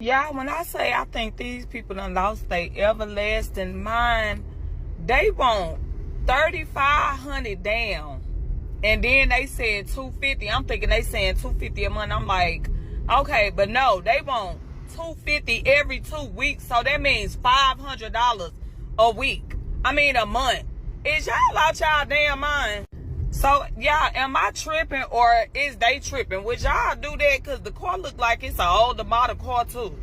Y'all, when I say I think these people done lost their everlasting mind, they want 3,500 down. And then they said 250. I'm thinking they saying 250 a month. I'm like, okay, but no, they want 250 every 2 weeks. So that means $500 a week. I mean a month. Is y'all out y'all damn mind? So, y'all, am I tripping or is they tripping? Would y'all do that? Because the car look like it's an older model car too.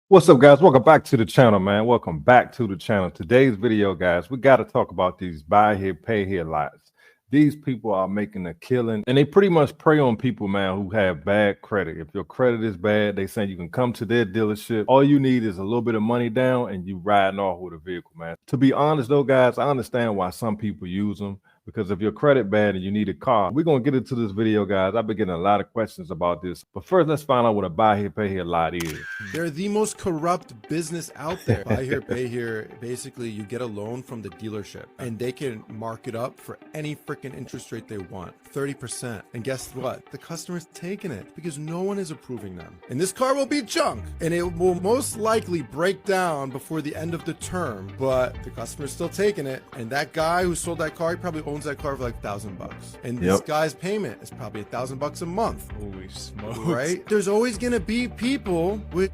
What's up, guys? Welcome back to the channel, man. Welcome back to the channel. Today's video, guys, we got to talk about these buy here, pay here lots. These people are making a killing, and they pretty much prey on people, man, who have bad credit. If your credit is bad, they say you can come to their dealership. All you need is a little bit of money down, and you riding off with a vehicle, man. To be honest, though, guys, I understand why some people use them. Because if your credit bad and you need a car, we're going to get into this video, guys. I've been getting a lot of questions about this. But first, let's find out what a buy here, pay here lot is. They're the most corrupt business out there. Buy here, pay here. Basically, you get a loan from the dealership and they can mark it up for any freaking interest rate they want, 30%. And guess what? The customer's taking it because no one is approving them. And this car will be junk and it will most likely break down before the end of the term, but the customer's still taking it. And that guy who sold that car, he probably owns that car for like $1,000, and this guy's payment is probably $1,000 a month. Holy smokes! Right? There's always gonna be people with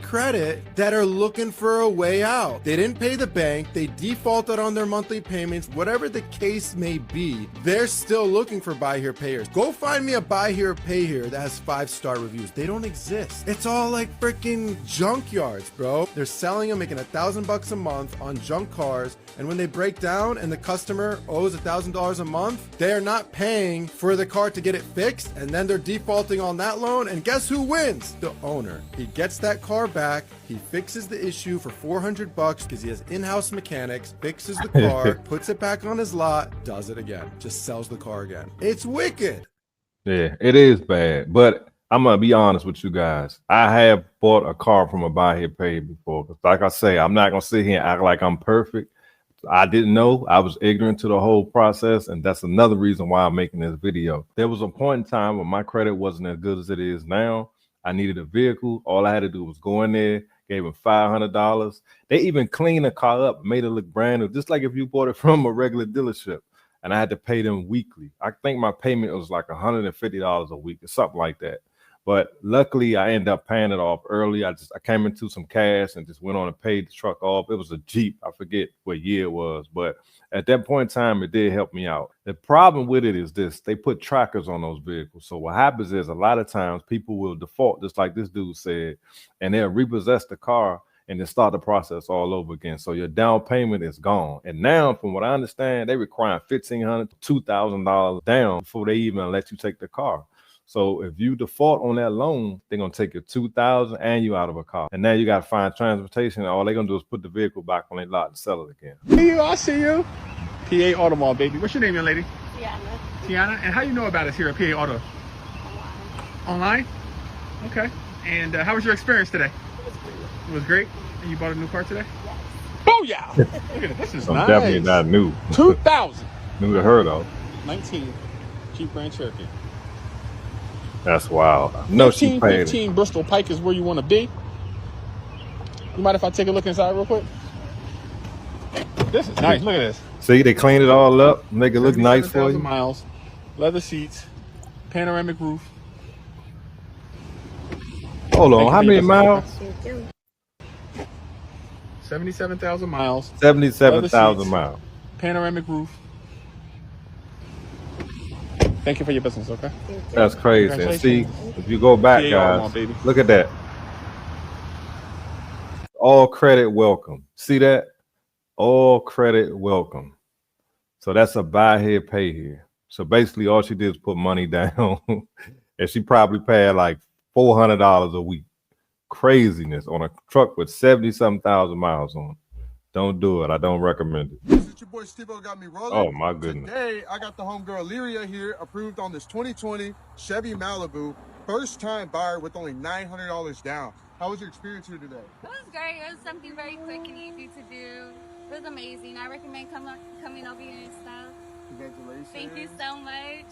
credit that are looking for a way out. They didn't pay the bank, they defaulted on their monthly payments, whatever the case may be, they're still looking for buy here, pay here. Go find me a buy here, pay here that has 5-star reviews. They don't exist. It's all like freaking junkyards, bro. They're selling them, making $1,000 a month on junk cars, and when they break down and the customer owes $1,000 a month, they are not paying for the car to get it fixed, and then they're defaulting on that loan, and guess who wins? The owner. He gets that car back, he fixes the issue for $400 because he has in-house mechanics, fixes the car, puts it back on his lot, does it again, just sells the car again. It's wicked. Yeah, it is bad, but I'm gonna be honest with you guys. I have bought a car from a buy here, pay here before. Like I say, I'm not gonna sit here and act like I'm perfect. I didn't know. I was ignorant to the whole process, and that's another reason why I'm making this video. There was a point in time when my credit wasn't as good as it is now. I needed a vehicle. All I had to do was go in there, gave them $500. They even cleaned the car up, made it look brand new, just like if you bought it from a regular dealership. And I had to pay them weekly. I think my payment was like $150 a week or something like that. But luckily, I ended up paying it off early. I came into some cash and just went on and paid the truck off. It was a Jeep. I forget what year it was. But at that point in time, it did help me out. The problem with it is this. They put trackers on those vehicles. So what happens is a lot of times people will default, just like this dude said, and they'll repossess the car and then start the process all over again. So your down payment is gone. And now, from what I understand, they require $1,500 to $2,000 down before they even let you take the car. So if you default on that loan, they're gonna take your $2,000 and you out of a car. And now you gotta find transportation. And all they're gonna do is put the vehicle back on their lot and sell it again. I see you. PA Auto Mall, baby. What's your name, young lady? Tiana. Tiana. And how you know about us here at PA Auto? Online? Okay. And how was your experience today? It was great. And you bought a new car today? Yes. Oh yeah. Look at it. This is nice. Definitely not new. 2000. New to her though. 19 Jeep Grand Cherokee. That's wild. No, she paid 15 Bristol Pike is where you want to be. You mind if I take a look inside real quick? This is nice. Look at this. See, they clean it all up, make it look nice for you. Miles, leather seats, panoramic roof. Hold on, how many miles? 77,000 miles. 77,000 miles. Panoramic roof. Thank you for your business, okay? That's crazy. And see, if you go back, guys, look at that. All credit welcome. See that? All credit welcome. So that's a buy here, pay here. So basically all she did is put money down and she probably paid like $400 a week. Craziness on a truck with 70-something thousand miles on it. Don't do it. I don't recommend it. This is your boy Steve-O got me rolling. Oh my goodness. Today I got the homegirl Lyria here, approved on this 2020 Chevy Malibu. First time buyer with only $900 down. How was your experience here today? It was great. It was something very quick and easy to do. It was amazing. I recommend coming over here and stuff. Congratulations. Thank you so much.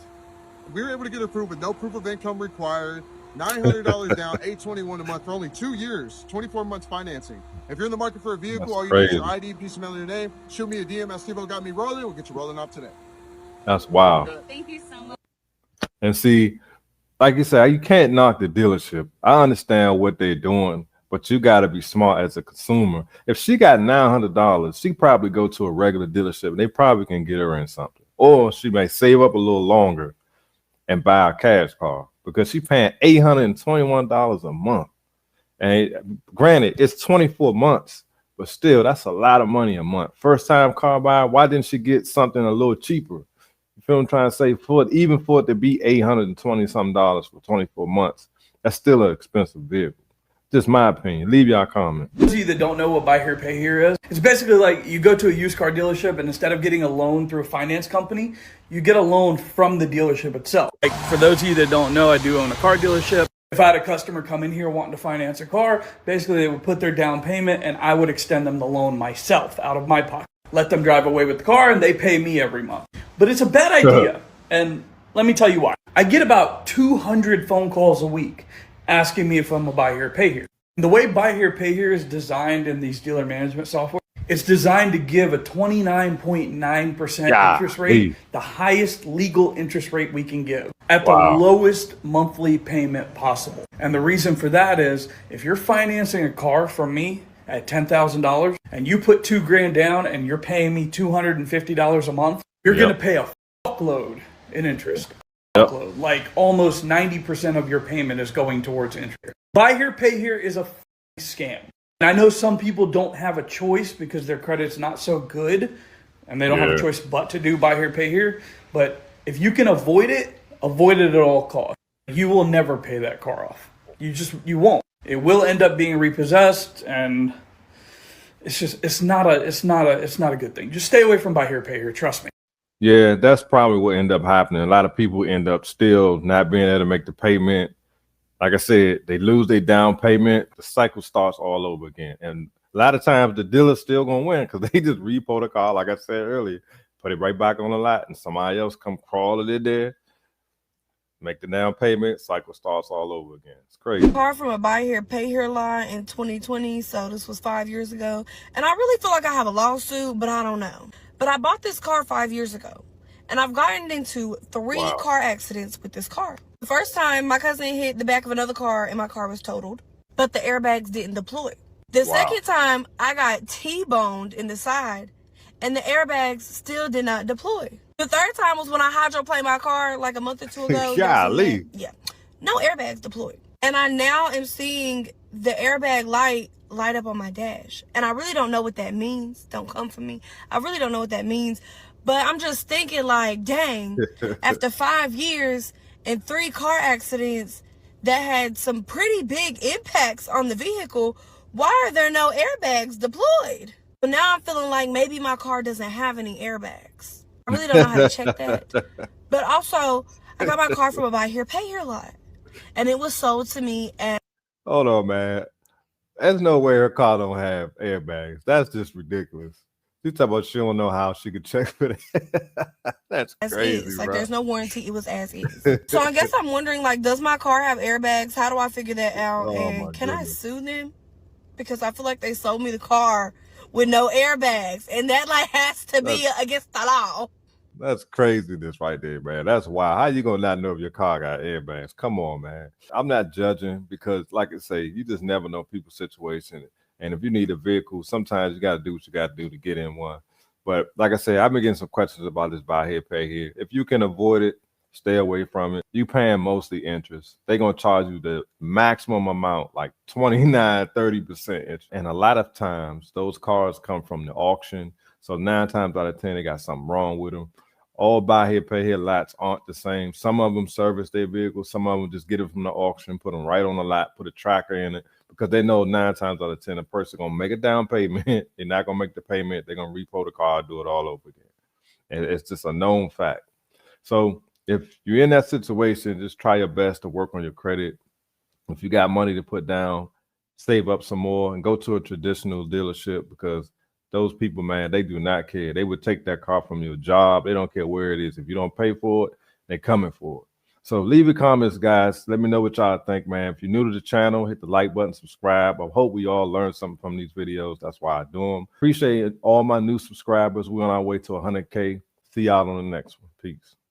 We were able to get approved with no proof of income required. $900 down, $821 a month for only 2 years, 24 months financing. If you're in the market for a vehicle, That's all you need is your crazy. ID, piece of mail, and your name. Shoot me a DM at Steve Got Me Rolling. We'll get you rolling up today. That's wild. Thank you so much. And see, like you said, you can't knock the dealership. I understand what they're doing, but you got to be smart as a consumer. If she got $900, she probably go to a regular dealership and they probably can get her in something. Or she may save up a little longer and buy a cash car because she's paying $821 a month. And granted, it's 24 months, but still, that's a lot of money a month. First time car buyer, why didn't she get something a little cheaper? You feel what I'm trying to say? For it, even for it to be $820 something for 24 months, that's still an expensive vehicle. Just my opinion. Leave y'all comment. Those of you that don't know what buy here, pay here is, it's basically like you go to a used car dealership and instead of getting a loan through a finance company, you get a loan from the dealership itself. Like for those of you that don't know, I do own a car dealership. If I had a customer come in here wanting to finance a car, basically they would put their down payment and I would extend them the loan myself out of my pocket. Let them drive away with the car and they pay me every month. But it's a bad idea. And let me tell you why. I get about 200 phone calls a week asking me if I'm a buy here, pay here. The way buy here, pay here is designed in these dealer management software, it's designed to give a 29.9% interest rate, the highest legal interest rate we can give at the lowest monthly payment possible. And the reason for that is if you're financing a car from me at $10,000 and you put $2,000 down and you're paying me $250 a month, you're going to pay a fuckload in interest. Like almost 90% of your payment is going towards interest. Buy here, pay here is a scam. And I know some people don't have a choice because their credit's not so good and they don't have a choice but to do buy here, pay here. But if you can avoid it at all costs. You will never pay that car off. You won't. It will end up being repossessed and it's not a good thing. Just stay away from buy here, pay here. Trust me. Yeah, that's probably what ended up happening. A lot of people end up still not being able to make the payment. Like I said, they lose their down payment. The cycle starts all over again. And a lot of times the dealer's still going to win because they just repo the car, like I said earlier, put it right back on the lot, and somebody else come crawling in there, make the down payment, cycle starts all over again. It's crazy. Car from a buy here, pay here line in 2020, so this was 5 years ago. And I really feel like I have a lawsuit, but I don't know. But I bought this car 5 years ago, and I've gotten into 3 car accidents with this car. The first time, my cousin hit the back of another car, and my car was totaled, but the airbags didn't deploy. The second time, I got T-boned in the side, and the airbags still did not deploy. The third time was when I hydroplaned my car like a month or two ago. Golly. Yeah. No airbags deployed. And I now am seeing the airbag light up on my dash. And I really don't know what that means. Don't come for me. I really don't know what that means. But I'm just thinking like, dang, after 5 years and 3 car accidents that had some pretty big impacts on the vehicle, why are there no airbags deployed? But now I'm feeling like maybe my car doesn't have any airbags. I really don't know how to check that. But also, I got my car from a buy here, pay here lot. And it was sold to me at... Hold on, man. There's no way her car don't have airbags. That's just ridiculous. You talk about she don't know how she could check for that. That's crazy, is. Like, bro. there's no warranty. It was as is. So I guess I'm wondering, like, does my car have airbags? How do I figure that out? And can I sue them? Because I feel like they sold me the car with no airbags. And that, like, has to be against the law. That's craziness right there, man. That's wild. How you gonna not know if your car got airbags? Come on, man. I'm not judging because, like I say, you just never know people's situation. And if you need a vehicle, sometimes you got to do what you got to do to get in one. But like I say, I've been getting some questions about this buy here, pay here. If you can avoid it, stay away from it. You paying mostly interest. They're going to charge you the maximum amount, like 29, 30% interest. And a lot of times those cars come from the auction. So 9 times out of 10, they got something wrong with them. All buy here, pay here lots aren't the same. Some of them service their vehicles. Some of them just get it from the auction, put them right on the lot, put a tracker in it, because they know 9 times out of 10, a person going to make a down payment. They're not going to make the payment. They're going to repo the car, do it all over again. And it's just a known fact. So if you're in that situation, just try your best to work on your credit. If you got money to put down, save up some more and go to a traditional dealership, because those people, man, they do not care. They would take that car from your job. They don't care where it is. If you don't pay for it, they're coming for it. So leave your comments, guys. Let me know what y'all think, man. If you're new to the channel, hit the like button, subscribe. I hope we all learned something from these videos. That's why I do them. Appreciate all my new subscribers. We're on our way to 100K. See y'all on the next one. Peace.